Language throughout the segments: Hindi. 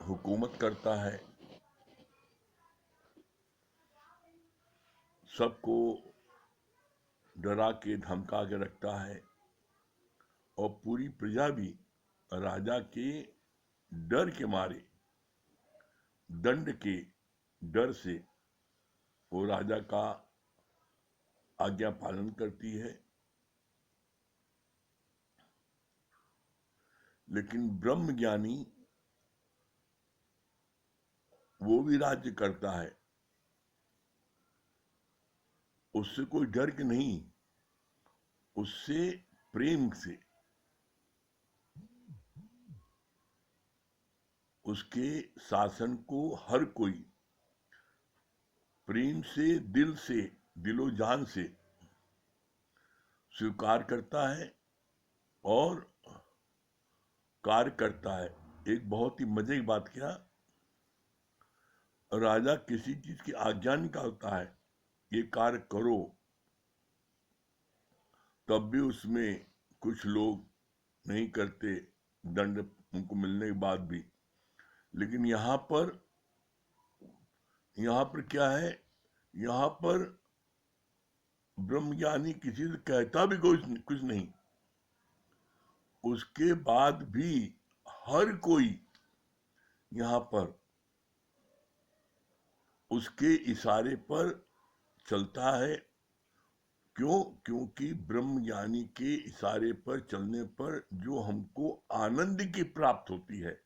हुकूमत करता है, सबको डरा के धमका के रखता है, और पूरी प्रजा भी राजा के डर के मारे, दंड के डर से वो राजा का आज्ञा पालन करती है। लेकिन ब्रह्म ज्ञानी वो भी राज्य करता है, उससे कोई डर के नहीं, उससे प्रेम से, उसके शासन को हर कोई प्रेम से, दिलो जान से स्वीकार करता है और कार्य करता है। एक बहुत ही मजे की बात क्या, राजा किसी चीज की आज्ञा निकालता है, ये कार्य करो, तब भी उसमें कुछ लोग नहीं करते, दंड उनको मिलने के बाद भी। लेकिन यहाँ पर क्या है, यहाँ पर ब्रह्मज्ञानी किसी से कहता भी कुछ नहीं, उसके बाद भी हर कोई यहाँ पर उसके इशारे पर चलता है। क्यों? क्योंकि ब्रह्मज्ञानी के इशारे पर चलने पर जो हमको आनंद की प्राप्त होती है,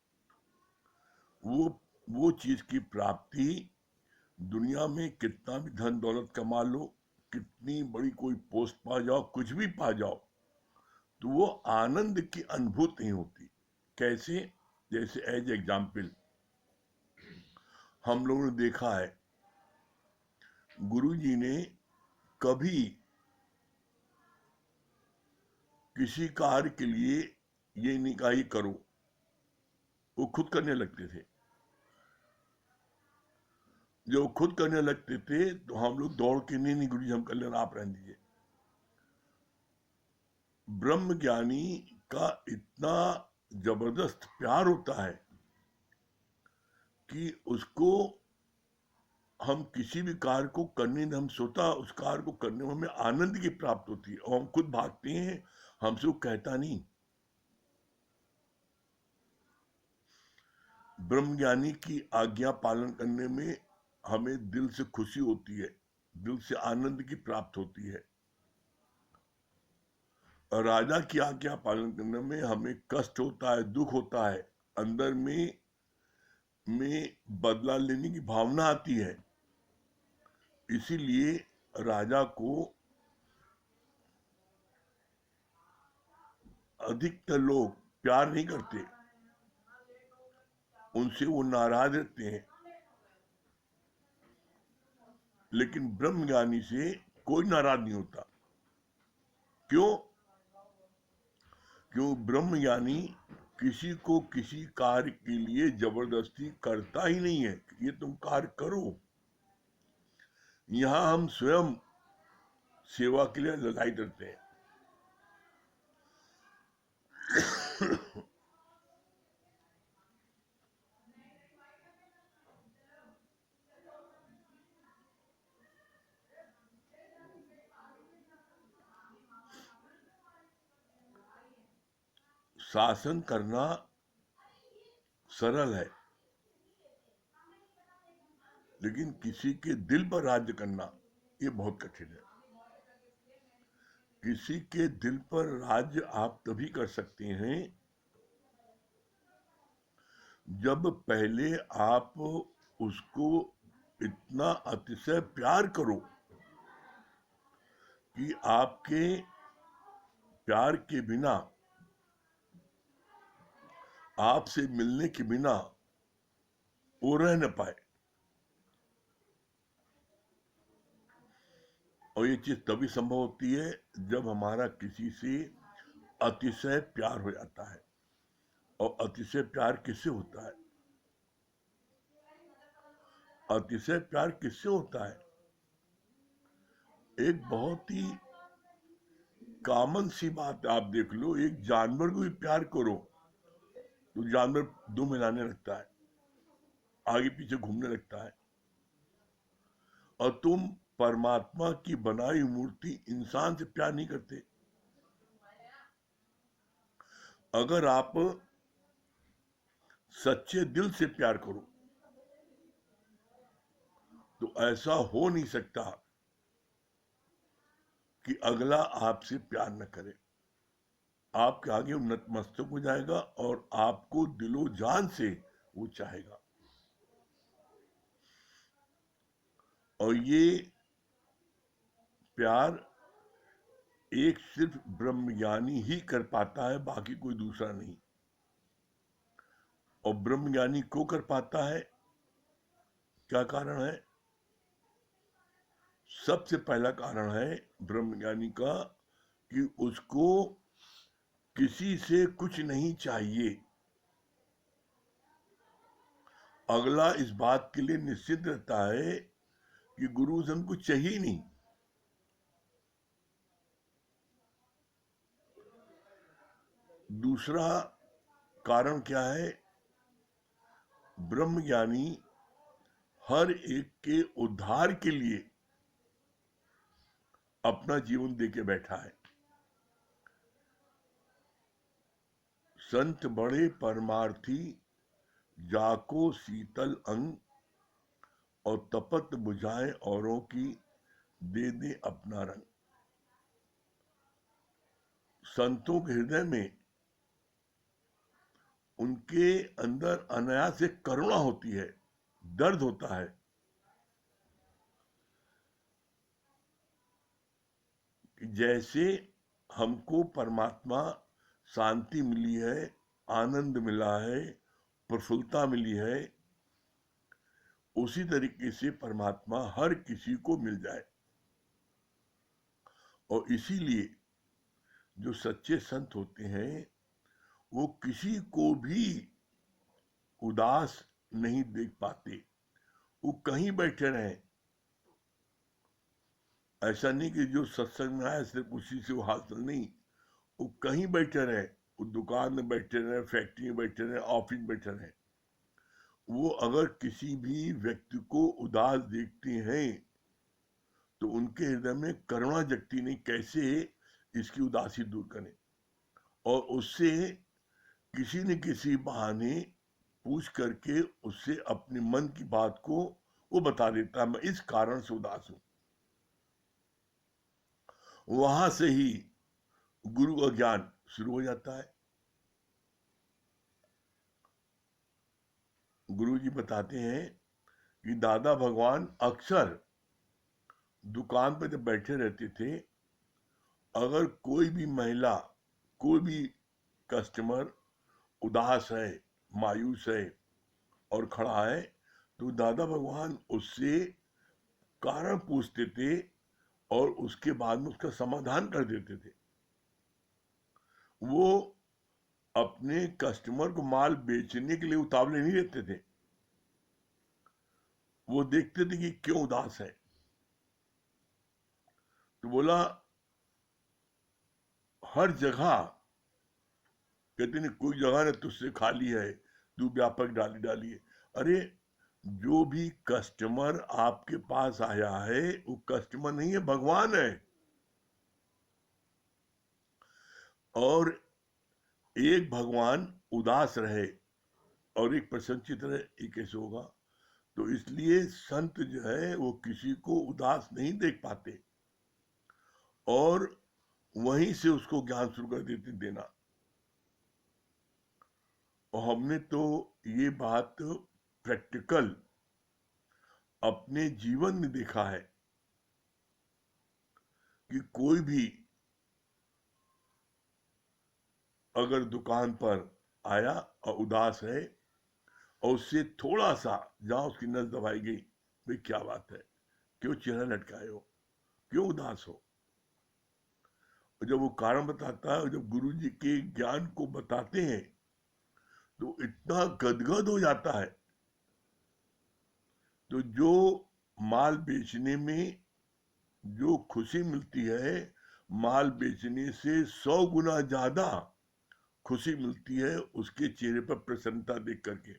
वो चीज की प्राप्ति दुनिया में कितना भी धन दौलत कमा लो, कितनी बड़ी कोई पोस्ट पा जाओ, कुछ भी पा जाओ, तो वो आनंद की अनुभूति नहीं होती। कैसे? जैसे एज एग्जाम्पल हम लोगों ने देखा है, गुरु जी ने कभी किसी कार्य के लिए ये नहीं कहा ये करो, वो खुद करने लगते थे। जो खुद करने लगते थे तो हम लोग दौड़ के नहीं गुरु जी हम कर लेना, आप रहने दीजिए। ब्रह्म ज्ञानी का इतना जबरदस्त प्यार होता है कि उसको हम किसी भी कार्य को करने में, हम सोता उस कार्य को करने में हमें आनंद की प्राप्त होती है, और हम खुद भागते हैं, हमसे वो कहता नहीं। ब्रह्म ज्ञानी की आज्ञा पालन करने में हमें दिल से खुशी होती है, दिल से आनंद की प्राप्त होती है। और राजा की आज्ञा पालन करने में हमें कष्ट होता है, दुख होता है, अंदर में बदला लेने की भावना आती है। इसीलिए राजा को अधिकतर लोग प्यार नहीं करते, उनसे वो नाराज रहते हैं। लेकिन ब्रह्म ज्ञानी से कोई नाराज नहीं होता। क्यों? क्यों? ब्रह्म ज्ञानी किसी को किसी कार्य के लिए जबरदस्ती करता ही नहीं है, ये तुम कार्य करो। यहां हम स्वयं सेवा के लिए लड़ाई करते हैं। शासन करना सरल है, लेकिन किसी के दिल पर राज्य करना ये बहुत कठिन है। किसी के दिल पर राज्य आप तभी कर सकते हैं जब पहले आप उसको इतना अतिशय प्यार करो कि आपके प्यार के बिना, आपसे मिलने के बिना वो रह न पाए। और ये चीज तभी संभव होती है जब हमारा किसी से अतिशय प्यार हो जाता है। और अतिशय प्यार किससे होता है? अतिशय प्यार किससे होता है? एक बहुत ही कॉमन सी बात आप देख लो, एक जानवर को भी प्यार करो तो जानवर दुम हिलाने लगता है। आगे पीछे घूमने लगता है। और तुम परमात्मा की बनाई मूर्ति इंसान से प्यार नहीं करते। अगर आप सच्चे दिल से प्यार करो तो ऐसा हो नहीं सकता कि अगला आपसे प्यार न करे। आपके आगे नतमस्तक हो जाएगा और आपको दिलो जान से वो चाहेगा। और ये प्यार एक सिर्फ ब्रह्मज्ञानी ही कर पाता है, बाकी कोई दूसरा नहीं। और ब्रह्मज्ञानी क्यों कर पाता है, क्या कारण है? सबसे पहला कारण है ब्रह्मज्ञानी का कि उसको किसी से कुछ नहीं चाहिए। अगला इस बात के लिए निश्चित रहता है कि गुरु से हमको चाहिए नहीं। दूसरा कारण क्या है? ब्रह्मज्ञानी हर एक के उद्धार के लिए अपना जीवन देके बैठा है। संत बड़े परमार्थी, जाको शीतल अंग, और तपत बुझाए औरों की, दे दे अपना रंग। संतों के हृदय में, उनके अंदर अनायास से करुणा होती है, दर्द होता है कि जैसे हमको परमात्मा शांति मिली है, आनंद मिला है, प्रफुल्लता मिली है, उसी तरीके से परमात्मा हर किसी को मिल जाए। और इसीलिए जो सच्चे संत होते हैं वो किसी को भी उदास नहीं देख पाते। वो कहीं बैठे रहे, ऐसा नहीं कि जो सत्संग में आया सिर्फ उसी से वो हासिल नहीं, वो कहीं बैठे रहे, वो दुकान में बैठे रहे, फैक्ट्री में बैठे रहे, ऑफिस में बैठे रहे, वो अगर किसी भी व्यक्ति को उदास देखते हैं तो उनके हृदय में करुणा जगती नहीं, कैसे इसकी उदासी दूर करें। और उससे किसी न किसी बहाने पूछ करके उससे अपने मन की बात को वो बता देता है, मैं इस कारण से उदास हूं। वहां से ही गुरु का ज्ञान शुरू हो जाता है। गुरु जी बताते हैं कि दादा भगवान अक्सर दुकान पर जब बैठे रहते थे, अगर कोई भी महिला, कोई भी कस्टमर उदास है, मायूस है और खड़ा है, तो दादा भगवान उससे कारण पूछते थे और उसके बाद में उसका समाधान कर देते थे। वो अपने कस्टमर को माल बेचने के लिए उतावले नहीं रहते थे, वो देखते थे कि क्यों उदास है। तो बोला हर जगह, कहते नहीं कोई जगह ना तुझसे खाली है, तू व्यापक डाली डाली है। अरे जो भी कस्टमर आपके पास आया है वो कस्टमर नहीं है, भगवान है। और एक भगवान उदास रहे और एक प्रसन्नचित रहे, ये कैसे होगा? तो इसलिए संत जो है वो किसी को उदास नहीं देख पाते और वहीं से उसको ज्ञान शुरू कर देते देना। और हमने तो ये बात प्रैक्टिकल अपने जीवन में देखा है कि कोई भी अगर दुकान पर आया और उदास है और उससे थोड़ा सा जहां उसकी नस दबाई गई, भाई क्या बात है, क्यों चेहरा लटकाए हो, क्यों उदास हो? और जब वो कारण बताता है और जब गुरु जी के ज्ञान को बताते हैं तो इतना गदगद हो जाता है। तो जो माल बेचने में जो खुशी मिलती है, माल बेचने से 100 गुना ज्यादा खुशी मिलती है उसके चेहरे पर प्रसन्नता देख करके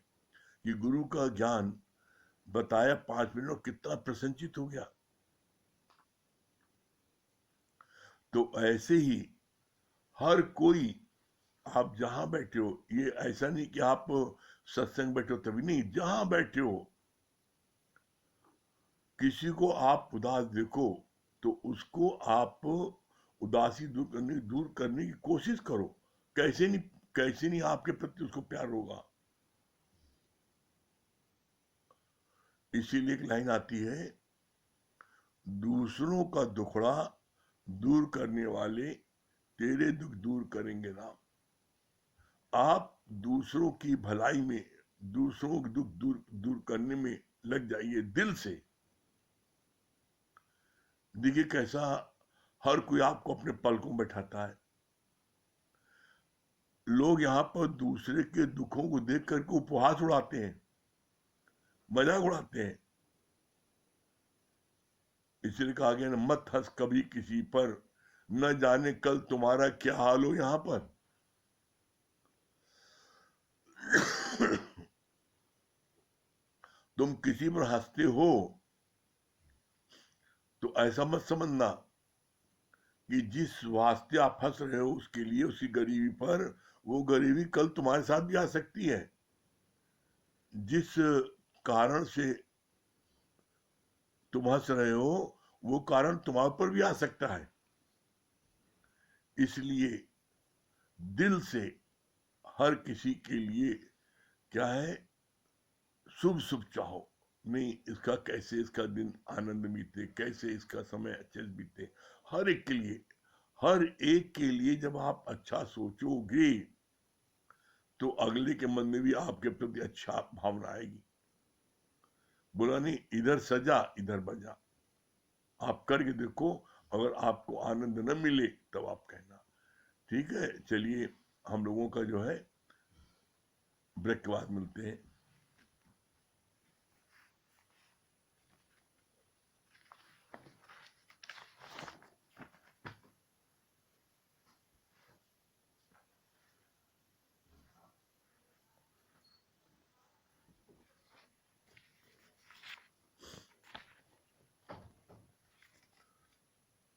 कि गुरु का ज्ञान बताया 5 मिनट में कितना प्रसन्नचित हो गया। तो ऐसे ही हर कोई, आप जहां बैठे हो, ये ऐसा नहीं कि आप सत्संग बैठे हो तभी, नहीं, जहां बैठे हो किसी को आप उदास देखो तो उसको आप उदासी दूर करने की कोशिश करो। कैसे नहीं आपके प्रति उसको प्यार होगा। इसीलिए एक लाइन आती है, दूसरों का दुखड़ा दूर करने वाले तेरे दुख दूर करेंगे राम। आप दूसरों की भलाई में, दूसरों के दुख दूर करने में लग जाइए दिल से। देखिए कैसा हर कोई आपको अपने पलकों में बैठाता है। लोग यहाँ पर दूसरे के दुखों को देख करके उपहास उड़ाते हैं, मजाक उड़ाते हैं। इसलिए कहा गया ना, मत हंस कभी किसी पर, न जाने कल तुम्हारा क्या हाल हो। यहाँ पर तुम किसी पर हंसते हो तो ऐसा मत समझना कि जिस वास्ते आप हंस रहे हो उसके लिए, उसकी गरीबी पर, वो गरीबी कल तुम्हारे साथ भी आ सकती है। जिस कारण से तुम हंस रहे हो वो कारण तुम्हारे पर भी आ सकता है। इसलिए दिल से हर किसी के लिए क्या है, शुभ शुभ चाहो। नहीं, इसका कैसे इसका दिन आनंद बीते, कैसे इसका समय अच्छे से बीते। हर एक के लिए, हर एक के लिए जब आप अच्छा सोचोगे तो अगले के मन में भी आपके प्रति अच्छा भावना आएगी। बोला नहीं, इधर सजा इधर बजा। आप करके देखो, अगर आपको आनंद न मिले तब आप कहना। ठीक है, चलिए हम लोगों का जो है ब्रेक के बाद मिलते हैं।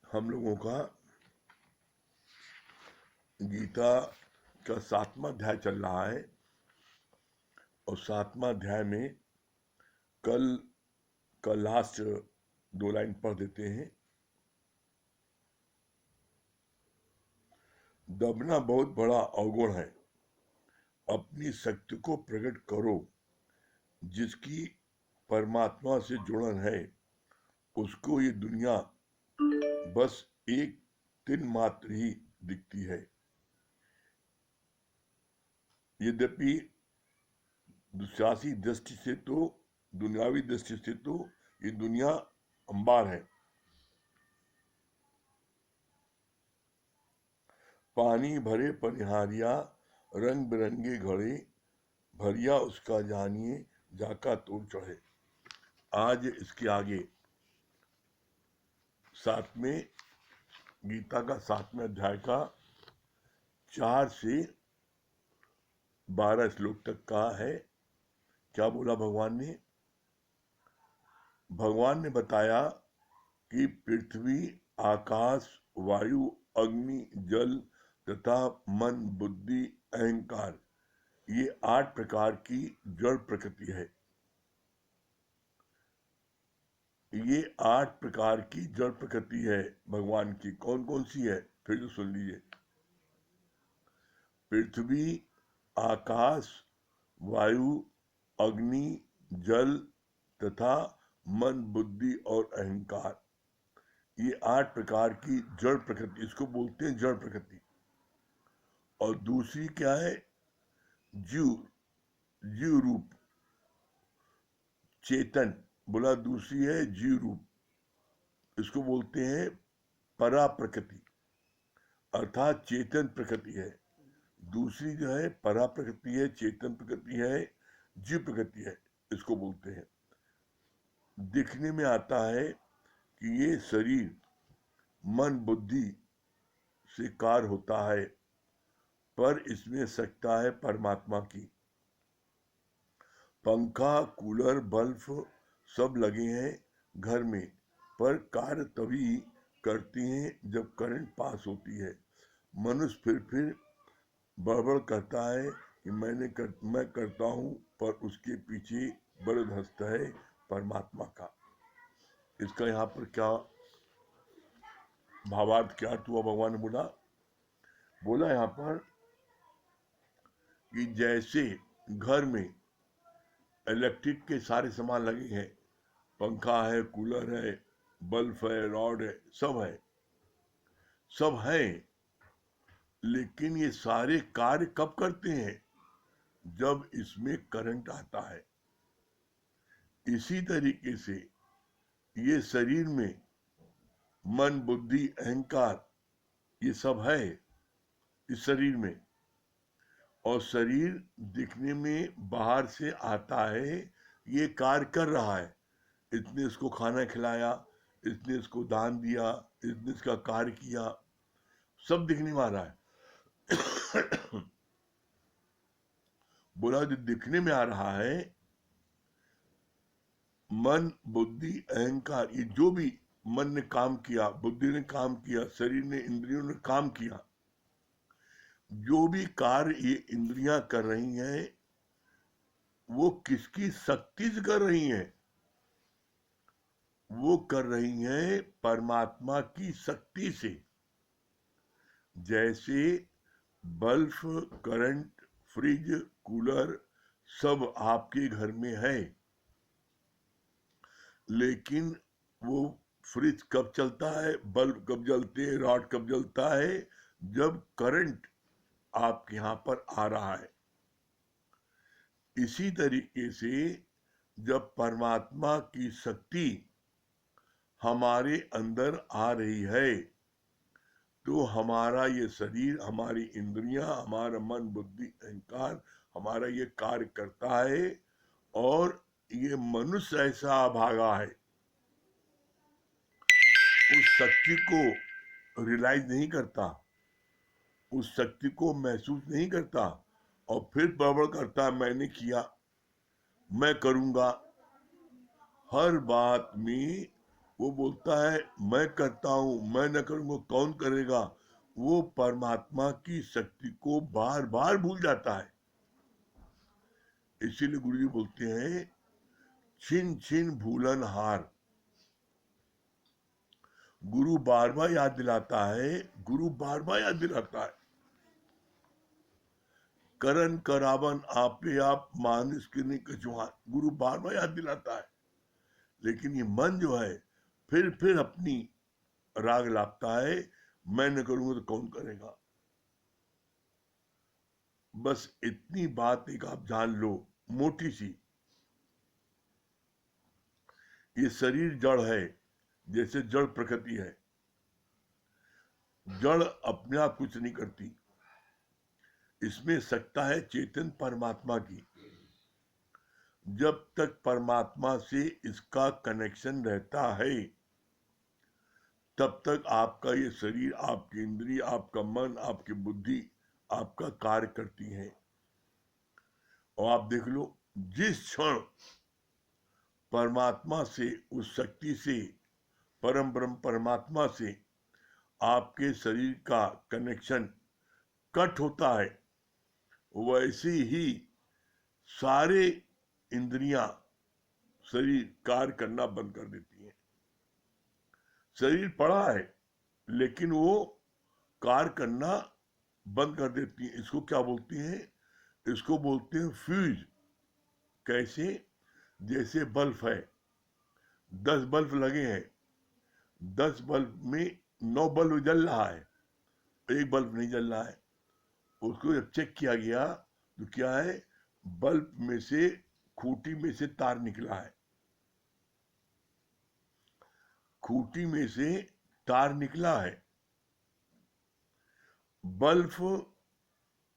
हम लोगों का गीता का 7वां अध्याय चल रहा है और 7वां अध्याय में कल का लास्ट 2 लाइन पढ़ देते हैं। दबना बहुत बड़ा अवगुण है, अपनी शक्ति को प्रकट करो। जिसकी परमात्मा से जुड़न है उसको ये दुनिया बस एक दिन मात्र ही दिखती है। यद्यपि दुशासी दृष्टि से तो, दुनियावी दृष्टि से तो ये दुनिया अंबार है। पानी भरे पनिहारिया, रंग बिरंगे घड़े, भरिया उसका जानिए जाका तोड़ चढ़े। आज इसके आगे गीता का 7वें अध्याय का 4 से 12 श्लोक तक का है। क्या बोला भगवान ने? भगवान ने बताया कि पृथ्वी, आकाश, वायु, अग्नि, जल तथा मन, बुद्धि, अहंकार, ये 8 प्रकार की जड़ प्रकृति है। ये 8 प्रकार की जड़ प्रकृति है भगवान की। कौन कौन सी है फिर तो सुन लीजिए। पृथ्वी, आकाश, वायु, अग्नि, जल तथा मन, बुद्धि और अहंकार, ये 8 प्रकार की जड़ प्रकृति, इसको बोलते हैं जड़ प्रकृति। और दूसरी क्या है? जीव, जीव रूप, चेतन। बोला दूसरी है जीव रूप, इसको बोलते हैं परा प्रकृति, अर्थात चेतन प्रकृति है। दूसरी जो है परा प्रकृति है, चेतन प्रकृति है, जीव प्रकृति है, इसको बोलते हैं। दिखने में आता है कि ये शरीर मन बुद्धि से कार्य होता है, पर इसमें सत्ता है परमात्मा की। पंखा, कूलर, बल्ब सब लगे हैं घर में, पर कार्य तभी करती हैं जब करंट पास होती है। मनुष्य फिर बड़बड़ करता है कि मैं करता हूँ, पर उसके पीछे बड़द हंसता है परमात्मा का। इसका यहाँ पर क्या भावार्थ, क्या अर्थ हुआ? भगवान ने बोला यहाँ पर कि जैसे घर में इलेक्ट्रिक के सारे सामान लगे हैं, पंखा है, कूलर है, बल्ब है, रॉड है, सब है, लेकिन ये सारे कार्य कब करते हैं? जब इसमें करंट आता है। इसी तरीके से ये शरीर में मन, बुद्धि, अहंकार, ये सब है इस शरीर में, और शरीर दिखने में बाहर से आता है, ये कार्य कर रहा है। इसने इसको खाना खिलाया, इसने इसको दान दिया, इसने इसका कार्य किया, सब दिखने में आ रहा है। बोला जो दिखने में आ रहा है, मन, बुद्धि, अहंकार, ये जो भी मन ने काम किया, बुद्धि ने काम किया, शरीर ने, इंद्रियों ने काम किया, जो भी कार्य ये इंद्रियां कर रही हैं, वो किसकी शक्ति से कर रही हैं? वो कर रही हैं परमात्मा की शक्ति से। जैसे बल्ब, करंट, फ्रिज, कूलर सब आपके घर में है, लेकिन वो फ्रिज कब चलता है, बल्ब कब जलते हैं, रॉड कब जलता है? जब करंट आपके यहां पर आ रहा है। इसी तरीके से जब परमात्मा की शक्ति हमारे अंदर आ रही है, तो हमारा ये शरीर, हमारी इंद्रियां, हमारा मन, बुद्धि, अहंकार, हमारा ये कार्य करता है। और ये मनुष्य ऐसा अभागा है, उस शक्ति को रियलाइज नहीं करता, उस शक्ति को महसूस नहीं करता, और फिर बड़बड़ करता, मैंने किया, मैं करूंगा। हर बात में वो बोलता है मैं करता हूं, मैं न करूंगा कौन करेगा। वो परमात्मा की शक्ति को बार बार भूल जाता है। इसीलिए गुरु जी बोलते हैं, छिन छिन भूलन हार। गुरु बार बार याद दिलाता है, गुरु बार बार याद दिलाता है। करन करावन आपे आप मानिस के नहीं कछुआ, गुरु बार बार याद दिलाता है। लेकिन ये मन जो है फिर अपनी राग लापता है, मैं न करूंगा तो कौन करेगा। बस इतनी बात एक आप जान लो, मोटी सी। ये शरीर जड़ है, जैसे जड़ प्रकृति है। जड़ अपने आप कुछ नहीं करती, इसमें सत्ता है चेतन परमात्मा की। जब तक परमात्मा से इसका कनेक्शन रहता है, तब तक आपका ये शरीर, आपकी इंद्रिय, आपका मन, आपकी बुद्धि आपका कार्य करती है। और आप देख लो, जिस क्षण परमात्मा से, उस शक्ति से, परम ब्रह्म परमात्मा से आपके शरीर का कनेक्शन कट होता है, वैसे ही सारे इंद्रियां, शरीर कार्य करना बंद कर देती हैं। शरीर पड़ा है, लेकिन वो कार्य करना बंद कर देती है। इसको क्या बोलती हैं? इसको बोलते हैं फ्यूज। कैसे? जैसे बल्ब है, 10 बल्ब लगे हैं, 10 बल्ब में 9 बल्ब जल रहा है, एक बल्ब नहीं जल रहा है। उसको जब चेक किया गया तो क्या है, बल्ब में से, खूंटी में से तार निकला है, खूंटी में से तार निकला है। बल्ब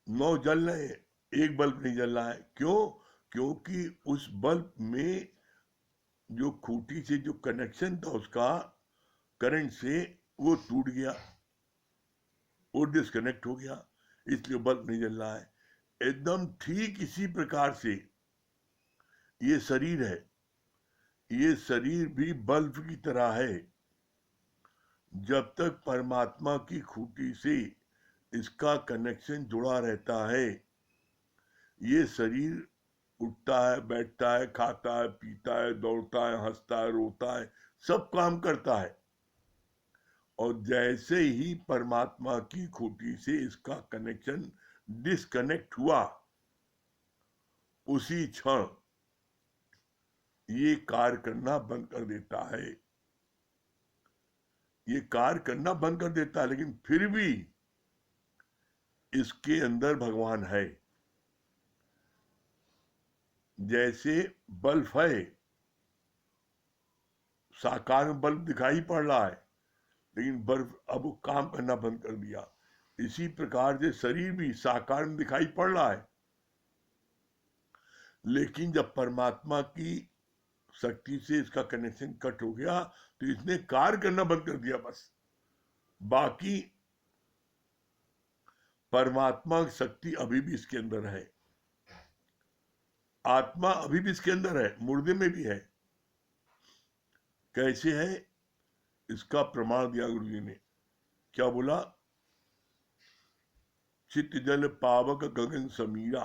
9 जल रहे हैं, एक बल्ब नहीं जल रहा है। क्यों? क्योंकि उस बल्ब में जो खूंटी से जो कनेक्शन था उसका करंट से, वो टूट गया, वो डिस्कनेक्ट हो गया, इसलिए बल्ब नहीं जल रहा है। एकदम ठीक इसी प्रकार से ये शरीर है, ये शरीर भी बल्ब की तरह है। जब तक परमात्मा की खूंटी से इसका कनेक्शन जुड़ा रहता है, ये शरीर उठता है, बैठता है, खाता है, पीता है, दौड़ता है, हंसता है, रोता है, सब काम करता है। और जैसे ही परमात्मा की खूंटी से इसका कनेक्शन डिस्कनेक्ट हुआ, उसी क्षण ये कार्य करना बंद कर देता है। ये कार्य करना बंद कर देता है, लेकिन फिर भी इसके अंदर भगवान है। जैसे बल्ब है, साकार में बल्ब दिखाई पड़ रहा है, लेकिन बल्ब अब वो काम करना बंद कर दिया। इसी प्रकार से शरीर भी साकार में दिखाई पड़ रहा है, लेकिन जब परमात्मा की शक्ति से इसका कनेक्शन कट हो गया तो इसने कार्य करना बंद कर दिया बस। बाकी परमात्मा की शक्ति अभी भी इसके अंदर है, आत्मा अभी भी इसके अंदर है, मुर्दे में भी है। कैसे है, इसका प्रमाण दिया गुरु जी ने। क्या बोला? चित्त जल पावक गगन समीरा,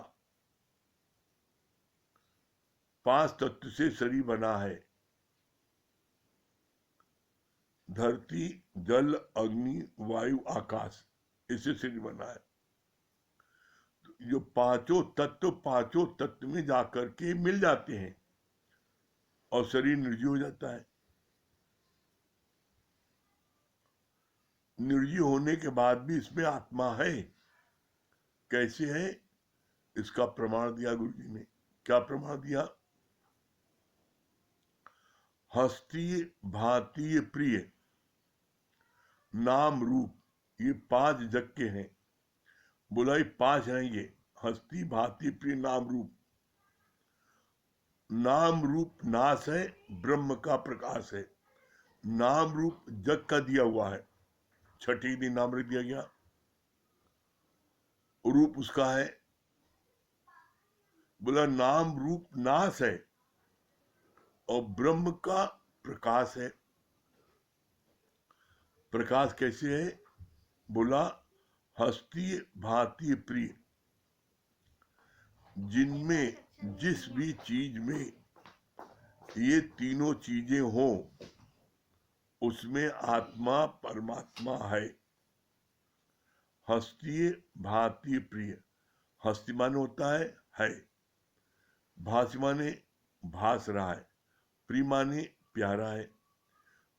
5 तत्व से शरीर बना है। धरती, जल, अग्नि, वायु, आकाश, इससे शरीर बना है। जो पांचों तत्व में जाकर के मिल जाते हैं और शरीर निर्जीव हो जाता है। निर्जीव होने के बाद भी इसमें आत्मा है। कैसे है, इसका प्रमाण दिया गुरु जी ने। क्या प्रमाण दिया? हस्ती, भांति, प्रिय, नाम, रूप, ये 5 जग के हैं। बोला ये 5 हैं, ये हस्ती, भांति, प्रिय, नाम, रूप। नाम रूप नाश है, ब्रह्म का प्रकाश है। नाम रूप जग का दिया हुआ है, छठी दिन नाम रख दिया गया। रूप उसका है। बोला नाम रूप नाश है और ब्रह्म का प्रकाश है। प्रकाश कैसे है? बोला हस्ती, भांति, प्रिय, जिनमें जिस भी चीज में ये तीनों चीजें हो, उसमें आत्मा परमात्मा है। हस्ती, भांति, प्रिय। हस्ती माने होता है। भास माने भास रहा है, प्रिय माने प्यारा है।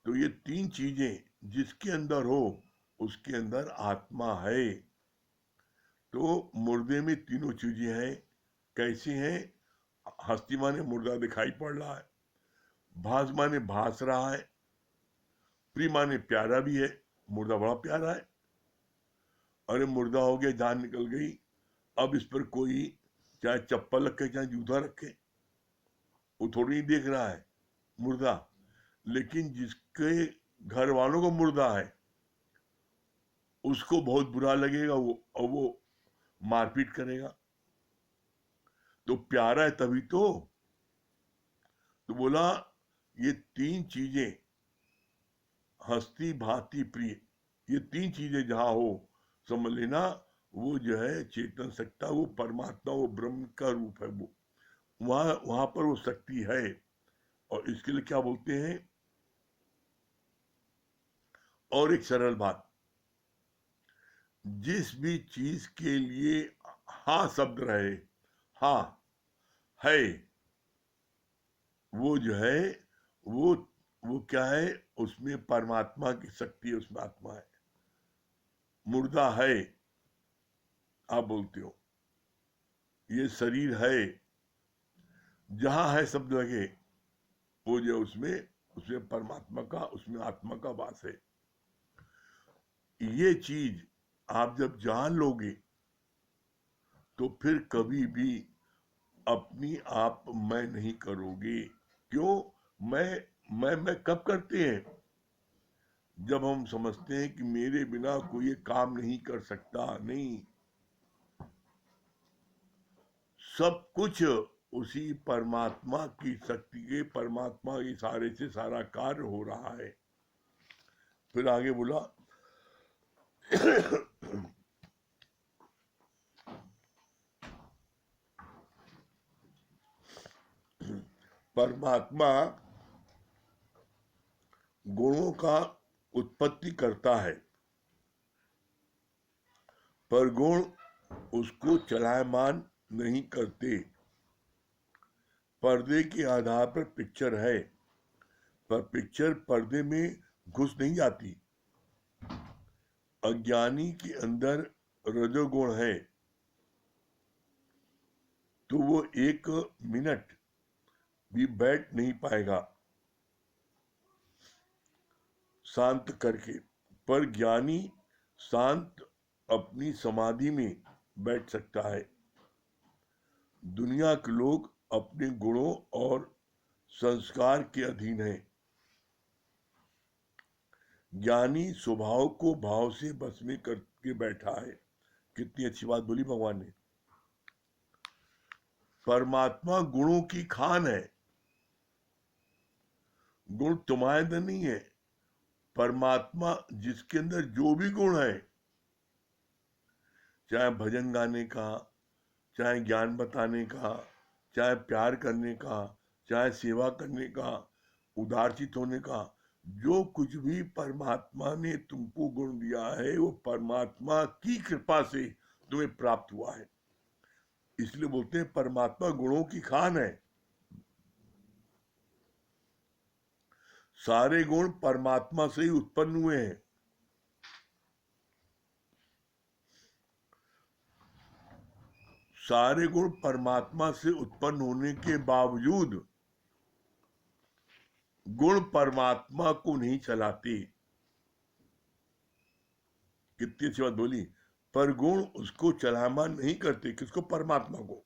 तो ये 3 चीजें जिसके अंदर हो, उसके अंदर आत्मा है। तो मुर्दे में तीनों चीजें हैं। कैसी हैं? हस्ती माने मुर्दा दिखाई पड़ रहा है, भास माने भास रहा है, प्रिय माने प्यारा भी है, मुर्दा बड़ा प्यारा है। अरे मुर्दा हो गया, जान निकल गई, अब इस पर कोई चाहे चप्पल रखे चाहे जूता रखे, वो थोड़ी नहीं देख रहा है मुर्दा। लेकिन जिसके घर वालों को मुर्दा है, उसको बहुत बुरा लगेगा, वो मारपीट करेगा। तो प्यारा है तभी तो बोला ये 3 चीजें, हस्ती, भांति, प्रिय, ये 3 चीजें जहां हो, समझ लेना वो जो है चेतन सत्ता, वो परमात्मा, वो ब्रह्म का रूप है। वो वहां पर वो शक्ति है। और इसके लिए क्या बोलते हैं? और एक सरल बात, जिस भी चीज के लिए हाँ शब्द रहे, हाँ है, वो जो है वो क्या है? उसमें परमात्मा की शक्ति है, उसमें आत्मा है। मुर्दा है, आप बोलते हो, ये शरीर है, जहां है शब्द लगे, वो जो उसमें उसमें परमात्मा का, उसमें आत्मा का वास है। ये चीज आप जब जान लोगे तो फिर कभी भी अपनी आप मैं नहीं करोगे। क्यों? मैं कब करते हैं? जब हम समझते हैं कि मेरे बिना कोई ये काम नहीं कर सकता। नहीं, सब कुछ उसी परमात्मा की शक्ति के, परमात्मा के इशारे से सारा कार्य हो रहा है। फिर आगे बोला परमात्मा गुणों का उत्पत्ति करता है, पर गुण उसको चलायमान नहीं करते। पर्दे के आधार पर पिक्चर है, पर पिक्चर पर्दे में घुस नहीं जाती। अज्ञानी के अंदर रजोगुण है, तो वो 1 मिनट भी बैठ नहीं पाएगा शांत करके। पर ज्ञानी शांत अपनी समाधि में बैठ सकता है। दुनिया के लोग अपने गुणों और संस्कार के अधीन है। ज्ञानी स्वभाव को भाव से बस में करके बैठा है। कितनी अच्छी बात बोली भगवान ने। परमात्मा गुणों की खान है। गुण तुम्हारे अंदर नहीं है। परमात्मा जिसके अंदर जो भी गुण है, चाहे भजन गाने का, चाहे ज्ञान बताने का, चाहे प्यार करने का, चाहे सेवा करने का, उदारचित होने का, जो कुछ भी परमात्मा ने तुमको गुण दिया है वो परमात्मा की कृपा से तुम्हें प्राप्त हुआ है। इसलिए बोलते हैं परमात्मा गुणों की खान है। सारे गुण परमात्मा से ही उत्पन्न हुए हैं। सारे गुण परमात्मा से उत्पन्न होने के बावजूद गुण परमात्मा को नहीं चलाते। कितनी अच्छी बात बोली। पर गुण उसको चलायमान नहीं करते। किसको? परमात्मा को।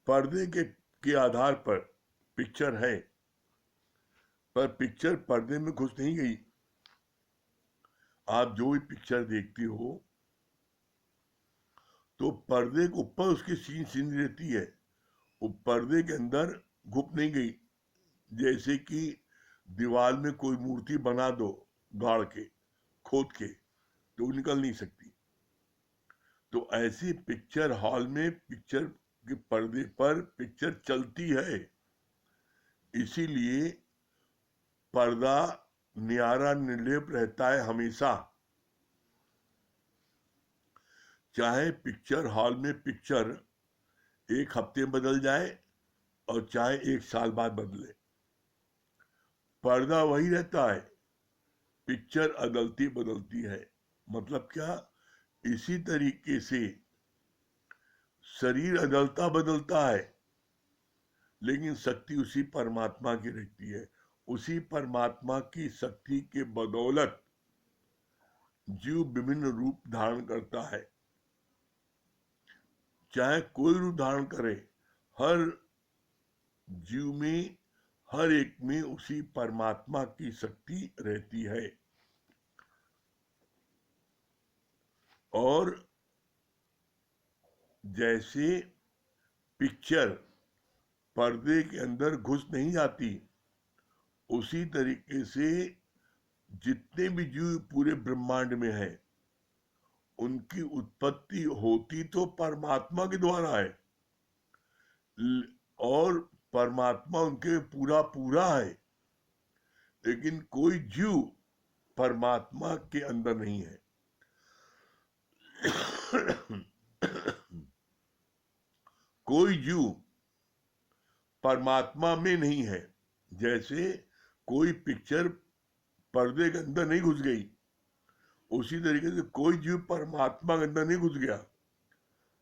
पर्दे के आधार पर पिक्चर है, पर पिक्चर पर्दे में घुस नहीं गई। आप जो भी पिक्चर देखते हो तो पर्दे के ऊपर उसकी सीन रहती है, वो पर्दे के अंदर घुप नहीं गई। जैसे कि दीवार में कोई मूर्ति बना दो गाड़ के, खोद के, तो वो निकल नहीं सकती। तो ऐसी पिक्चर हॉल में पिक्चर के पर्दे पर पिक्चर चलती है। इसीलिए पर्दा न्यारा निर्लेप रहता है हमेशा। चाहे पिक्चर हॉल में पिक्चर 1 हफ्ते में बदल जाए और चाहे 1 साल बाद बदले, पर्दा वही रहता है। पिक्चर अदलती बदलती है। मतलब क्या? इसी तरीके से शरीर अदलता बदलता है, लेकिन शक्ति उसी परमात्मा की रहती है। उसी परमात्मा की शक्ति के बदौलत जीव विभिन्न रूप धारण करता है। चाहे कोई रूप धारण करे, हर जीव में, हर एक में उसी परमात्मा की शक्ति रहती है। और जैसे पिक्चर पर्दे के अंदर घुस नहीं जाती, उसी तरीके से जितने भी जीव पूरे ब्रह्मांड में है, उनकी उत्पत्ति होती तो परमात्मा के द्वारा है, और परमात्मा उनके पूरा पूरा है, लेकिन कोई जीव परमात्मा के अंदर नहीं है। कोई जीव परमात्मा में नहीं है। जैसे कोई पिक्चर पर्दे के अंदर नहीं घुस गई, उसी तरीके से कोई जीव परमात्मा के अंदर नहीं घुस गया,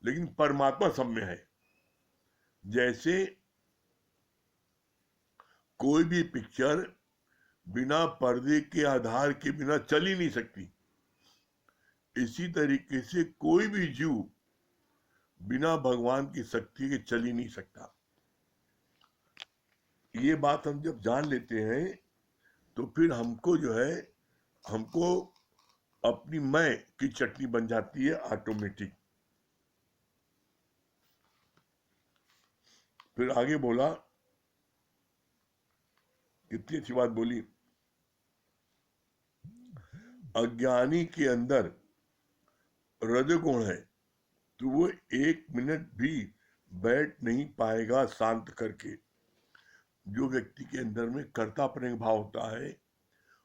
लेकिन परमात्मा सब में है। जैसे कोई भी पिक्चर बिना पर्दे के आधार के बिना चल ही नहीं सकती, इसी तरीके से कोई भी जीव बिना भगवान की शक्ति के चल ही नहीं सकता। ये बात हम जब जान लेते हैं तो फिर हमको जो है, हमको अपनी मैं की चटनी बन जाती है ऑटोमेटिक। फिर आगे बोला, कितनी अच्छी बात बोली, अज्ञानी के अंदर रजोगुण है तो वो 1 मिनट भी बैठ नहीं पाएगा शांत करके। जो व्यक्ति के अंदर में कर्तापने का भाव होता है,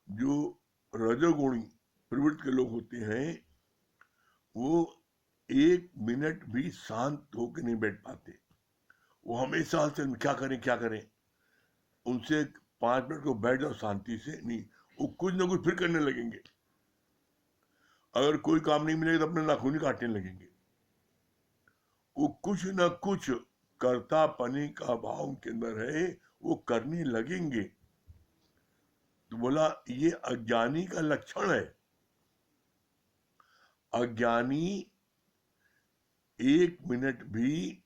जो रजोगुणी प्रवृत्ति के लोग होते हैं, वो 1 मिनट भी शांत होकर नहीं बैठ पाते। वो हमेशा हलचल में क्या करें क्या करें। उनसे 5 मिनट को बैठ जाओ शांति से, नहीं, वो कुछ ना कुछ फिर करने लगेंगे। अगर कोई काम नहीं मिलेगा तो अपने नाखून काटने लगेंगे। वो कुछ ना कुछ कर्तापने का भाव उनके अंदर है, वो करने लगेंगे। तो बोला ये अज्ञानी का लक्षण है। अज्ञानी 1 मिनट भी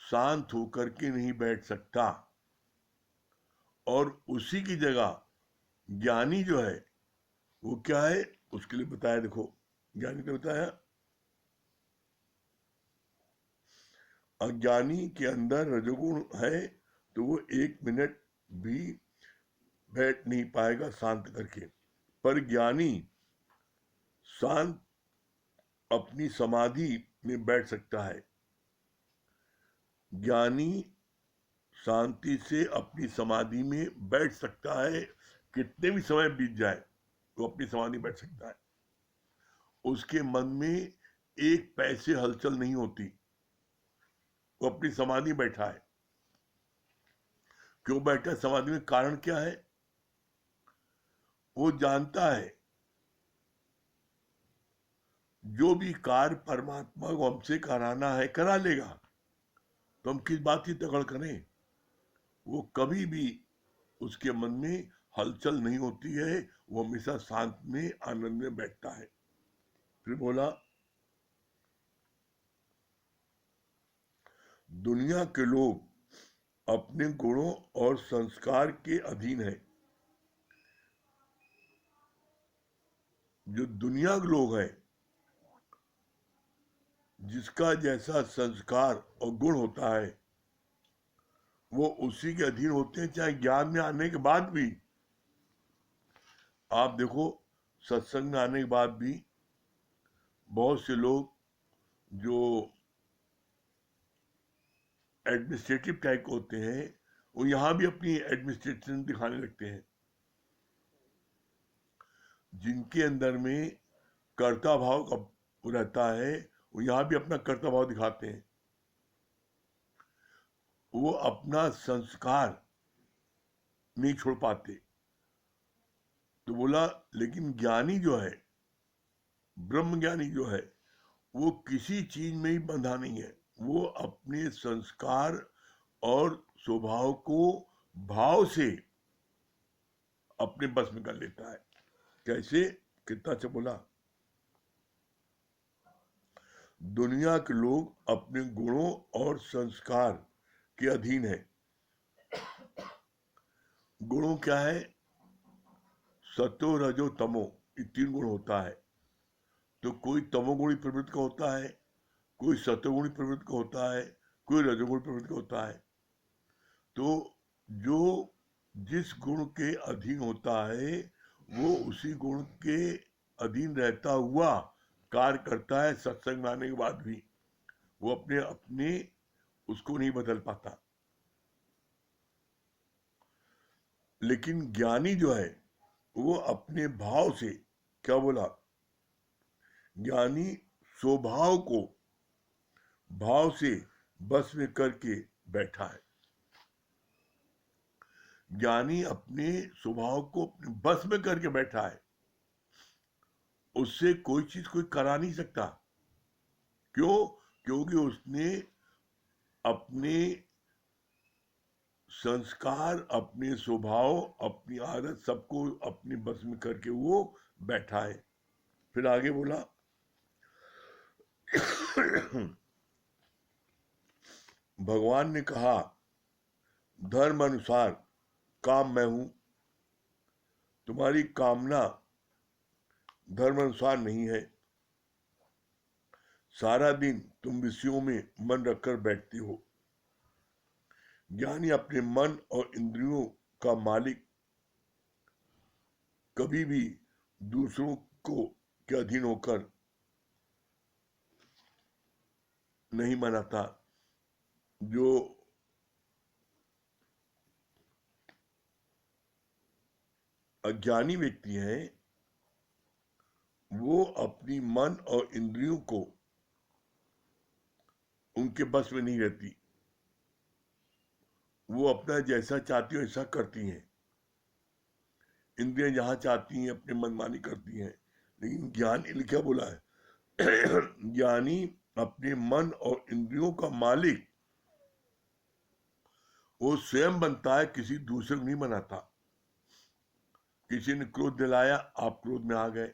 शांत होकर के नहीं बैठ सकता, और उसी की जगह ज्ञानी जो है वो क्या है, उसके लिए बताया। देखो ज्ञानी ने बताया, अज्ञानी के अंदर रजोगुण है तो वो 1 मिनट भी बैठ नहीं पाएगा शांत करके। पर ज्ञानी शांत अपनी समाधि में बैठ सकता है। ज्ञानी शांति से अपनी समाधि में बैठ सकता है। कितने भी समय बीत जाए वो अपनी समाधि बैठ सकता है। उसके मन में एक पैसे हलचल नहीं होती, वो अपनी समाधि बैठा है। क्यों बैठा है समाधि में, कारण क्या है, वो जानता है जो भी कार्य परमात्मा को हमसे कराना है करा लेगा, तो हम किस बात की तकड़ करें। वो कभी भी उसके मन में हलचल नहीं होती है, वो हमेशा शांत में आनंद में बैठता है। फिर बोला, दुनिया के लोग अपने गुणों और संस्कार के अधीन है। जो दुनिया के लोग हैं, जिसका जैसा संस्कार और गुण होता है वो उसी के अधीन होते हैं, चाहे ज्ञान में आने के बाद भी। आप देखो सत्संग में आने के बाद भी बहुत से लोग जो एडमिनिस्ट्रेटिव टाइप होते हैं, वो यहाँ भी अपनी एडमिनिस्ट्रेशन दिखाने लगते हैं। जिनके अंदर में कर्ता भाव का रहता है, वो यहाँ भी अपना कर्ता भाव दिखाते हैं। वो अपना संस्कार नहीं छोड़ पाते। तो बोला, लेकिन ज्ञानी जो है, ब्रह्म ज्ञानी जो है, वो किसी चीज में ही बंधा नहीं है। वो अपने संस्कार और स्वभाव को भाव से अपने बस में कर लेता है। कैसे, कितना अच्छा बोला, दुनिया के लोग अपने गुणों और संस्कार के अधीन है। गुणों क्या है, सतो रजो तमो, ये 3 गुण होता है। तो कोई तमोगुणी प्रवृत्ति का होता है, कोई सतोगुणी प्रवृत्ति का होता है, कोई रजोगुणी प्रवृत्ति का होता है। तो जो जिस गुण के अधीन होता है वो उसी गुण के अधीन रहता हुआ कार्य करता है। सत्संग में आने के बाद भी वो अपने अपने उसको नहीं बदल पाता। लेकिन ज्ञानी जो है वो अपने भाव से, क्या बोला, ज्ञानी स्वभाव को भाव से बस में करके बैठा है। ज्ञानी अपने स्वभाव को अपने बस में करके बैठा है। उससे कोई चीज कोई करा नहीं सकता। क्यों, क्योंकि उसने अपने संस्कार, अपने स्वभाव, अपनी आदत सबको अपने बस में करके वो बैठा है। फिर आगे बोला, भगवान ने कहा, धर्म अनुसार काम मैं हूं। तुम्हारी कामना धर्म अनुसार नहीं है। सारा दिन तुम विषयों में मन रखकर बैठती हो। ज्ञानी अपने मन और इंद्रियों का मालिक कभी भी दूसरों को के अधीन होकर नहीं मनाता। जो अज्ञानी व्यक्ति है वो अपनी मन और इंद्रियों को उनके बस में नहीं रहती, वो अपना जैसा चाहती है वैसा करती हैं। इंद्रियां जहां चाहती हैं अपनी मनमानी करती हैं, लेकिन ज्ञानी ने क्या बोला है ज्ञानी अपने मन और इंद्रियों का मालिक वो स्वयं बनता है, किसी दूसरे को नहीं बनाता। किसी ने क्रोध दिलाया, आप क्रोध में आ गए,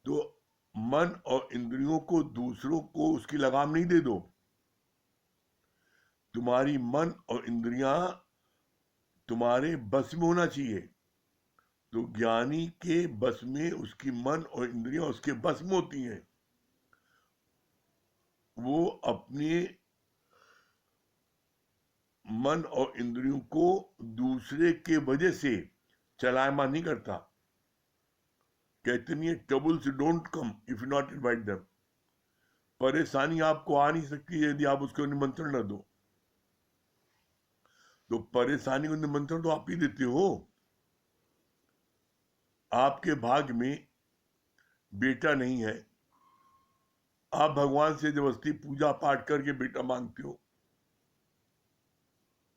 तो मन और इंद्रियों को दूसरों को उसकी लगाम नहीं दे दो। तुम्हारी मन और इंद्रियां तुम्हारे बस में होना चाहिए। तो ज्ञानी के बस में उसकी मन और इंद्रियां उसके बस में होती हैं। वो अपने मन और इंद्रियों को दूसरे के वजह से चलायमान नहीं करता। कहते नहीं है troubles don't come if you not invite them. परेशानी आपको आ नहीं सकती यदि आप उसको निमंत्रण न दो। तो परेशानी को निमंत्रण तो आप ही देते हो। आपके भाग्य में बेटा नहीं है, आप भगवान से जबरदस्ती पूजा पाठ करके बेटा मांगते हो।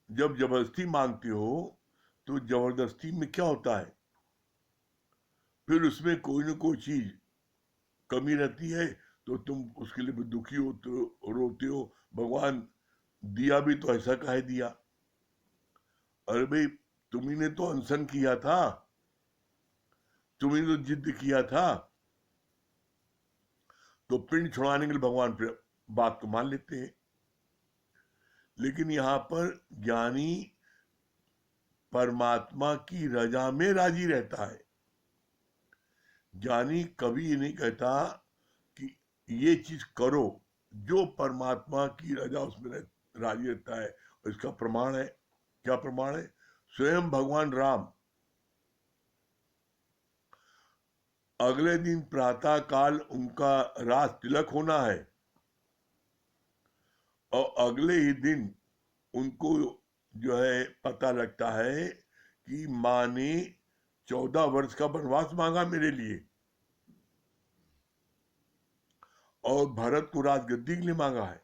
जब जबरदस्ती मांगते हो तो जबरदस्ती में क्या होता है, फिर उसमें कोई ना कोई चीज कमी रहती है, तो तुम उसके लिए भी दुखी होते हो, रोते हो, भगवान दिया भी तो ऐसा काहे दिया। अरे भाई तुम्ही ने तो अनशन किया था, तुम्ही तो जिद किया था, तो पिंड छुड़ाने के लिए भगवान फिर बात को मान लेते हैं। लेकिन यहां पर ज्ञानी परमात्मा की रजा में राजी रहता है। ज्ञानी कभी ये नहीं कहता कि ये चीज करो, जो परमात्मा की रजा उसमें राजी रहता है। इसका प्रमाण है, क्या प्रमाण है? स्वयं भगवान राम अगले दिन प्रातः काल उनका राज तिलक होना है, और अगले ही दिन उनको जो है पता लगता है कि माँ ने 14 वर्ष का वनवास मांगा मेरे लिए, और भरत को राजगद्दी के लिए मांगा है।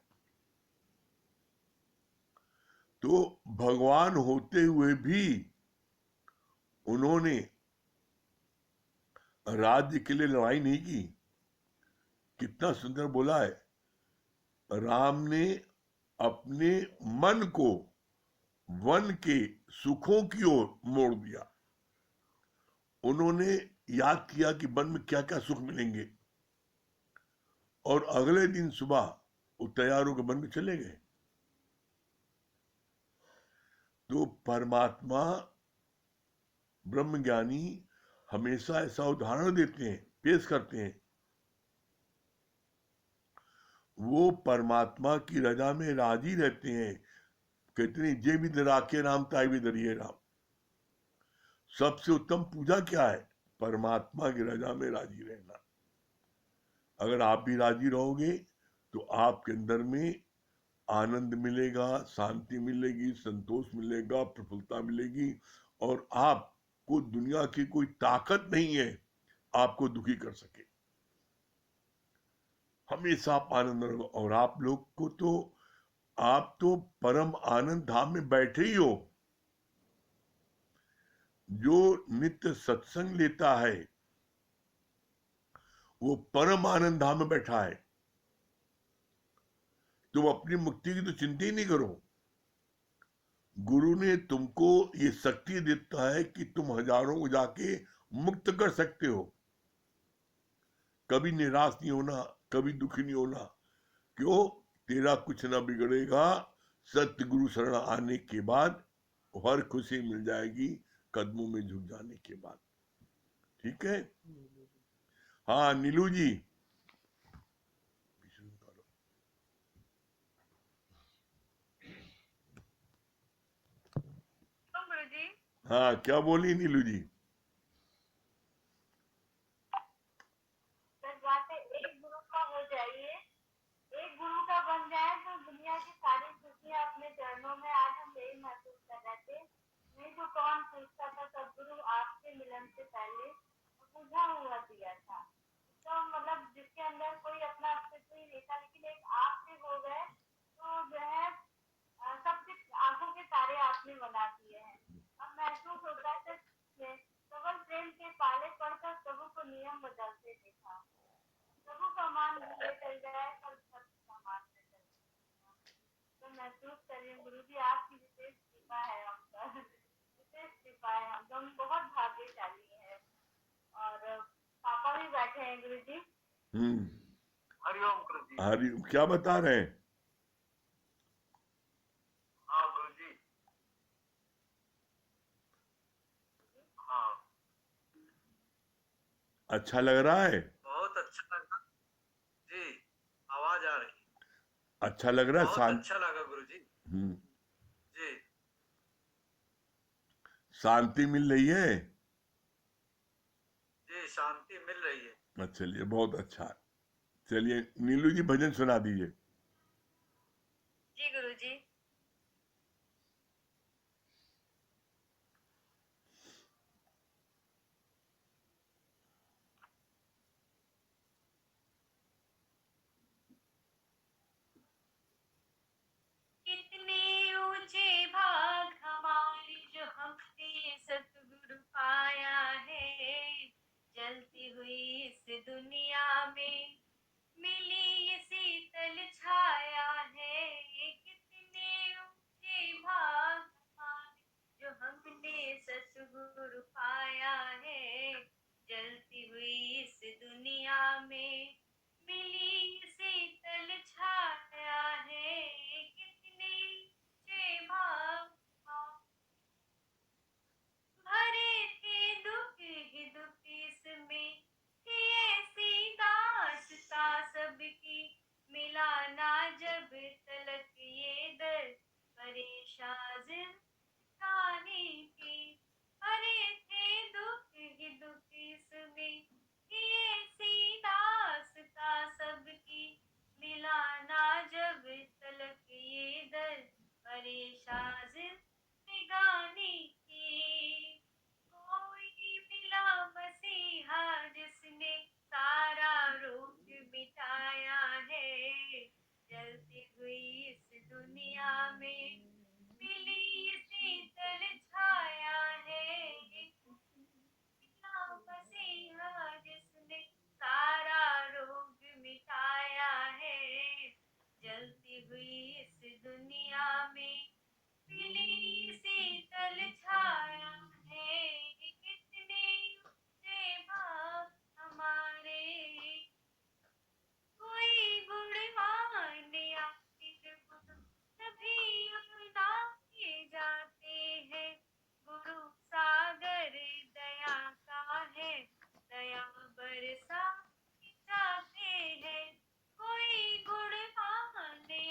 तो भगवान होते हुए भी उन्होंने राज्य के लिए लड़ाई नहीं की। कितना सुंदर बोला है, राम ने अपने मन को वन के सुखों की ओर मोड़ दिया। उन्होंने याद किया कि वन में क्या क्या सुख मिलेंगे, और अगले दिन सुबह वो तैयार होकर वन में चले गए। तो परमात्मा ब्रह्मज्ञानी हमेशा ऐसा उदाहरण देते हैं, पेश करते हैं। वो परमात्मा की रजा में राजी रहते हैं। कहते नहीं जे भी राखे राम ताई भी दरिए राम। सबसे उत्तम पूजा क्या है? परमात्मा की रजा में राजी रहना। अगर आप भी राजी रहोगे तो आपके अंदर में आनंद मिलेगा, शांति मिलेगी, संतोष मिलेगा, प्रफुल्लता मिलेगी, और आपको दुनिया की कोई ताकत नहीं है आपको दुखी कर सके। हमेशा आप आनंद रहो। और आप लोग को तो, आप तो परम आनंद धाम में बैठे ही हो। जो नित्य सत्संग लेता है वो परम आनंद धाम में बैठा है। तुम अपनी मुक्ति की तो चिंता ही नहीं करो। गुरु ने तुमको ये शक्ति देता है कि तुम हजारों को जाके मुक्त कर सकते हो। कभी निराश नहीं होना, कभी दुखी नहीं होना। क्यों? तेरा कुछ ना बिगड़ेगा। सत्य गुरु शरण आने के बाद हर खुशी मिल जाएगी, कदमों में झुक जाने के बाद। ठीक है? हाँ नीलू जी। हाँ, क्या बोली नीलू जी? सच बात है, एक गुरु का हो जाइए, एक गुरु का बन जाए तो दुनिया की सारी खुशियां अपने चरणों में। आज हम यही महसूस कर रहे थे। नहीं तो कौन पूछता था, सदगुरु आपके मिलन से पहले बुझा हुआ दिया था। तो मतलब जिसके अंदर कोई अपना अस्तित्व ही नहीं था, लेकिन एक आपसे हो गए तो जो है सबके आंखों के तारे आपने बना दिए हैं। अब महसूस होता है सच में, केवल प्रेम के पाले पड़कर प्रभु को नियम बदलते देखा। प्रभु का मान भूले चल जाए पर भक्त का मान न चले। तो महसूस करिए गुरु जी, आपकी विशेष कृपा है हम पर। विशेष कृपा है, हम बहुत भाग्यशाली है। और पापा भी बैठे हैं गुरु जी। हम्म। हरिओम गुरु जी। हरी क्या बता रहे हैं? हाँ गुरु जी। हाँ, अच्छा लग रहा है? बहुत अच्छा लगा जी। आवाज आ रही। अच्छा लग रहा है, बहुत शांत। अच्छा लगा गुरु जी। हम्म। जी शांति मिल रही है? जी, शांति मिल रही है। चलिए, बहुत अच्छा है। चलिए नीलू जी, भजन सुना दीजिए। जी गुरु जी। कितने ऊंचे भाग हमारे जो हमने सतगुरु पाया है। जलती हुई इस दुनिया में मिली ये शीतल छाया है। कितने ऊंचे भाग हमारे जो हमने सतगुरु पाया है। जलती हुई इस दुनिया में मिली शीतल छाया है। कितने ऊंचे भाग भरे थे दुख ही दुख इसमें थी ऐसी दास्ता सबकी। मिला ना जब तलक ये दर परेशान जिंदगानी की। भरे थे दुख ही दुख इसमें थी ऐसी दास्ता सबकी। मिला ना जब तलक ये दर परेशान जिंदगानी की। कोई मिला मसीहा जिसने सारा रोग मिटाया है। जलती हुई इस दुनिया में मिली शीतल छाया है। मिला मसीहा जिसने सारा रोग मिटाया है। जलती हुई इस दुनिया में मिली शीतल छाया है। कितने ऊंचे भाग हमारे। कोई गुणवान आखिर गुरु सभी अपनाए जाते हैं। गुरु सागर दया का है, दया बरसा जाते हैं। कोई गुणवान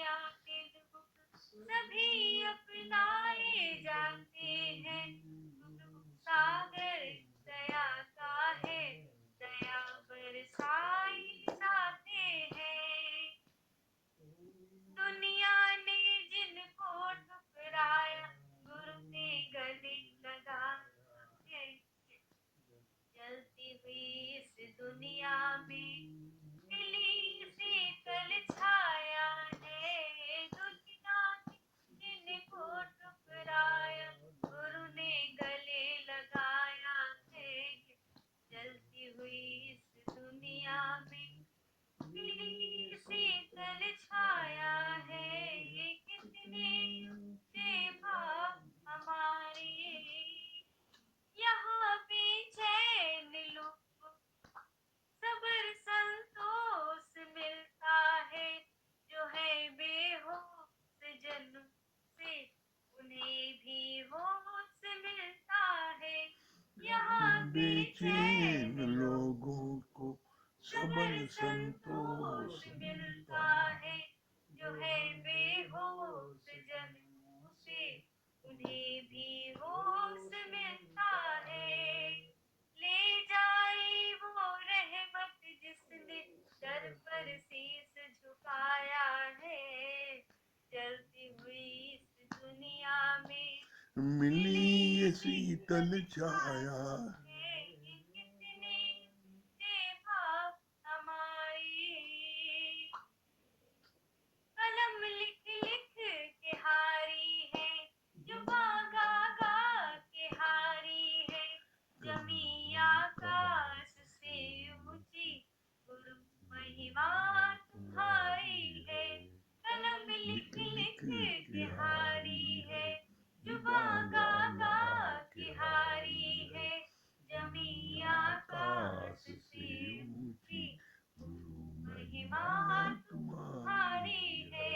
आखिर गुरु सभी अपनाए जाते हैं। गुरु सागर दया का है, दया बरसाई जाते हैं। दुनिया ने जिनको ठुकराया गुरु ने गले लगाया है। जलती हुई इस दुनिया में मिली शीतल छाया है। दुनिया ने जिनको ठुकराया गुरु ने गले लगाया है। जलती हुई इस दुनिया में मिली शीतल छाया है। कितने ऊंचे भाग हमारे। यहाँ पे चैन लो सबर संतोष मिलता है। जो है बेहोश जन्म से उन्हें भी होश मिलता है। यहाँ पे बेचैन चैन लो लोगों को सबर सबर संतोष संतोष मिलता मिलता है। है। जो है बेहोश जन्मों से उन्हें भी होश मिली ये शीतल छाया। कितने सेवा हमारी, कलम लिख लिख के हारी है, जुबां गा गा के हारी है, जमी आकाश से ऊंची गुरु महिमा तुम्हारी है। कलम लिख लिख के हारी है, जुबां गा गा के हारी है, जमी आकाश से ऊंची महिमा तुम्हारी है।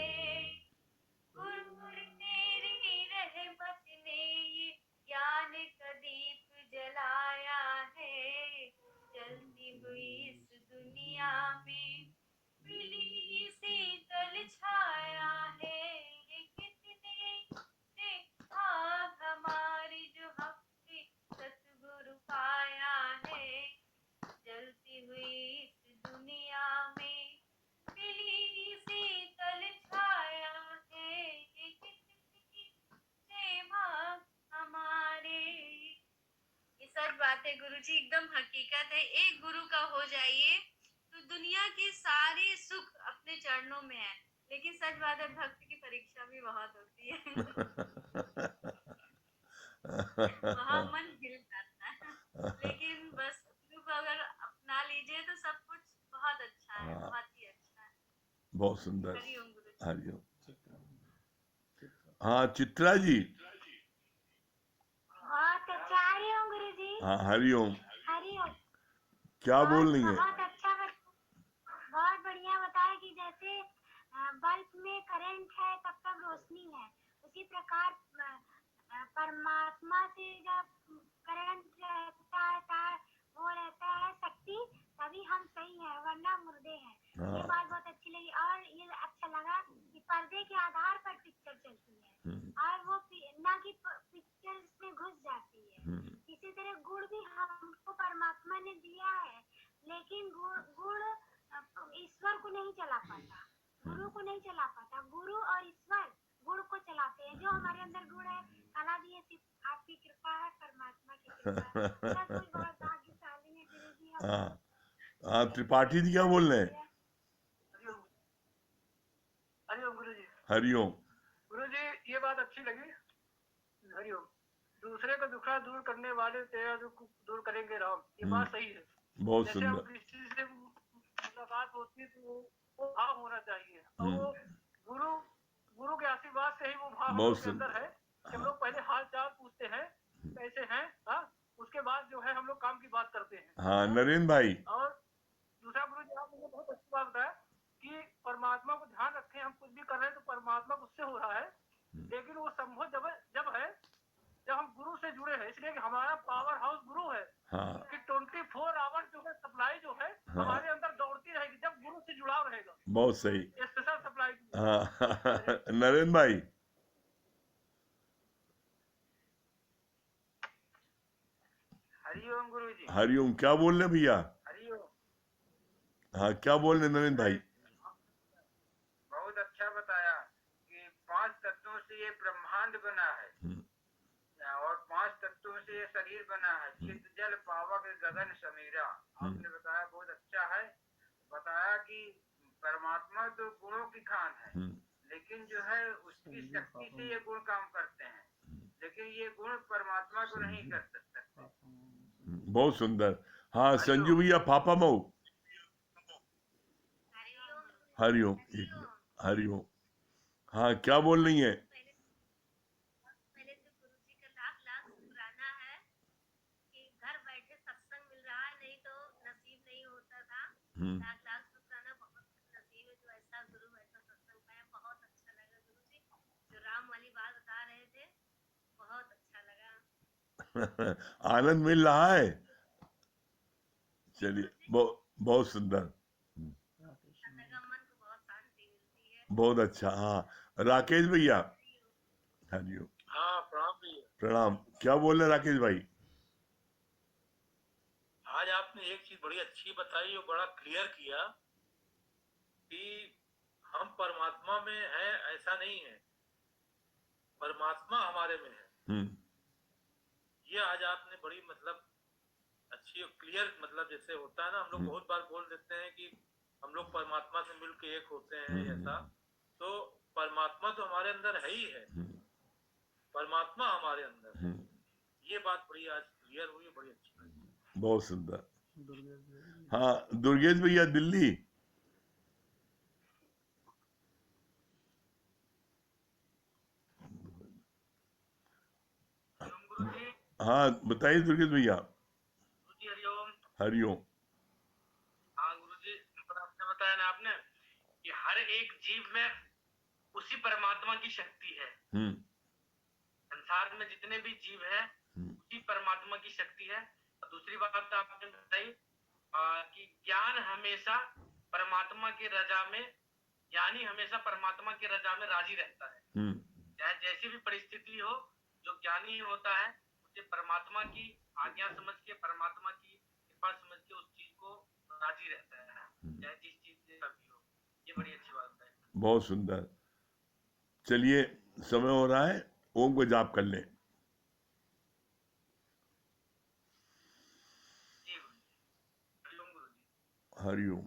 गुरु तेरी रहमत ने ये ज्ञान का दीप जलाया है, जलती हुई इस दुनिया में मिली शीतल छाया है। ये कितने से भाग हमारी जो हमने सतगुरु पाया है, जलती हुई इस दुनिया में मिली शीतल छाया है। ये कितनी सेवा हमारे। ये सच बात है गुरुजी, एकदम हकीकत है। एक गुरु का हो जाइए तो दुनिया के सारे सुख अपने चरणों में है। लेकिन सच बात है, भक्त की परीक्षा भी बहुत होती है। वहाँ मन हिल जाता है। लेकिन बस गुरु को अगर अपना लीजिए तो सब कुछ बहुत अच्छा है, हाँ, बहुत ही अच्छा है। बहुत सुंदर। हरिओम गुरुजी। हरिओम। हाँ चित्रा जी। बहुत अच्छा। हरिओम गुरुजी। हाँ हरिओम। हरिओम। क्या बोल रही है? बहुत अच्छा, बहुत बढ़िया बताया कि जैसे बल्ब में करंट है तब तक रोशनी है, उसी प्रकार परमात्मा से जब करंट रहता है वो रहता है शक्ति, तभी हम सही हैं, वरना मुर्दे हैं। हाँ। ये बात बहुत अच्छी लगी। और ये अच्छा लगा कि पर्दे के आधार पर पिक्चर चलती है और वो ना कि पिक्चर में घुस जाती है। इसी तरह गुण भी हमको परमात्मा ने दिया है, लेकिन गुण ईश्वर को नहीं चला पाता, गुरु को नहीं चला पाता। गुरु और ईश्वर गुण को चलाते हैं। जो हमारे अंदर गुण है, कला जी, ये सिर्फ आपकी कृपा है, परमात्मा की कृपा है। सब कुछ बहुत भाग्यशाली है गुरु जी। हाँ त्रिपाठी जी क्या बोल रहे हैं? हरिओम गुरु जी। हरिओम। गुरु जी ये बात अच्छी लगी। हरिओम। दूसरे का दुखड़ा दूर करने वाले तेरा दुख दूर करेंगे राम, ये बात सही है। बहुत जैसे हम सुंदर। किसी से मुलाकात होती है तो वो भाव होना चाहिए, और वो गुरु के आशीर्वाद से ही वो भाव हम बहुत लोग के अंदर है कि हम लोग पहले हाल चाल पूछते हैं कैसे हैं, हाँ, उसके बाद जो है हम लोग काम की बात करते हैं। हाँ नरेंद्र भाई। और दूसरा गुरु जी आपने बहुत अच्छी बात बताया कि परमात्मा को ध्यान रखें, हम कुछ भी कर रहे हैं तो परमात्मा उससे हो रहा है, लेकिन वो संभव जब है जब हम गुरु से जुड़े हैं। इसलिए कि हमारा पावर हाउस गुरु है। हाँ। कि 24 आवर जो है सप्लाई जो है हमारे अंदर दौड़ती रहेगी जब गुरु से जुड़ाव रहेगा। बहुत सही। Special supply. हाँ नरेंद्र भाई। हरिओम गुरु जी। हरिओम। क्या बोल रहे भैया? हरिओम। हाँ क्या बोल रहे नरेंद्र भाई? बहुत अच्छा बताया कि 5 तत्वों से ये ब्रह्मांड बना है और 5 तत्वों से ये शरीर बना है। चित्त जल पावक गगन समीरा, आपने बताया बहुत अच्छा है। बताया कि परमात्मा तो गुणों की खान है, लेकिन जो है उसकी शक्ति से ये गुण काम करते हैं, लेकिन ये गुण परमात्मा को नहीं कर सकते। बहुत सुंदर। हाँ संजू भैया पापा मऊ। हरिओम। हरिओम। हाँ क्या बोल रही है? पहले तो गुरुजी का लाख लाख शुक्राना है कि घर बैठे सत्संग मिल रहा है, नहीं तो नसीब नहीं होता था। लाख लाख शुक्राना, बहुत नसीब है जो ऐसा गुरु ऐसा सत्संग पाया। बहुत अच्छा लगा गुरुजी, जो राम वाली बात बता रहे थे, बहुत अच्छा लगा। आनंद मिल रहा है। चलिए बहुत सुंदर। मन को बहुत शांति मिलती है। बहुत अच्छा। हाँ राकेश भैया। हरिओम। हाँ प्रणाम भैया। प्रणाम। क्या बोल रहे राकेश भाई? आज आपने एक चीज बड़ी अच्छी बताई और बड़ा क्लियर किया कि हम परमात्मा में हैं ऐसा नहीं है, परमात्मा हमारे में है। ये आज आपने बड़ी मतलब अच्छी और क्लियर, मतलब जैसे होता है ना, हम लोग बहुत बार बोल देते हैं कि हम लोग परमात्मा से मिलके एक होते हैं, ऐसा तो परमात्मा तो हमारे अंदर है ही है, परमात्मा हमारे अंदर है। ये बात बड़ी आज क्लियर हुई, बड़ी अच्छी लगी। बहुत सुंदर। हाँ दुर्गेश भैया दिल्ली। हाँ बताइए दुर्गेश भैया। हरिओम। हरिओम। हाँ गुरुजी, आपने बताया ना आपने कि हर एक जीव में उसी परमात्मा की शक्ति है। संसार में जितने भी जीव हैं उसी परमात्मा की शक्ति है। और दूसरी बात तो आपने बताई कि ज्ञान हमेशा परमात्मा के रजा में, ज्ञानी हमेशा परमात्मा के रजा में राजी रहता है। चाहे जैसी भी परिस्थिति हो, जो ज्ञानी होता है उसे परमात्मा की आज्ञा समझ के, परमात्मा की कृपा समझ के उस चीज को राजी रहता है, चाहे जिस चीज से भी हो। ये बड़ी अच्छी बात है। बहुत सुंदर। चलिए समय हो रहा है, ओम को जाप कर लें। जी गुरुजी। हरिओम गुरुजी। हरिओम।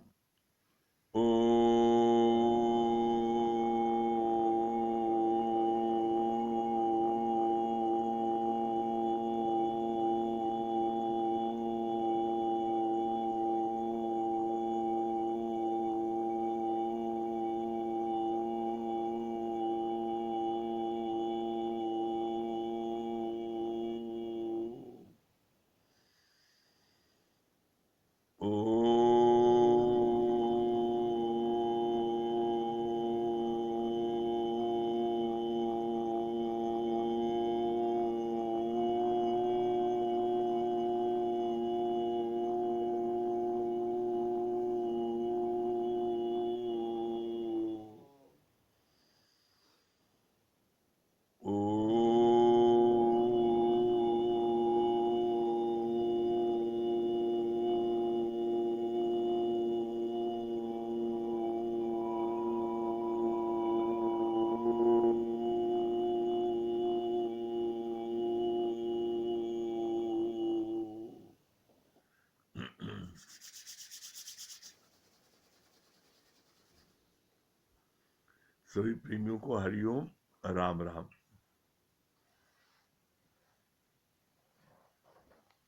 सभी प्रेमियों को हरिओम, राम राम।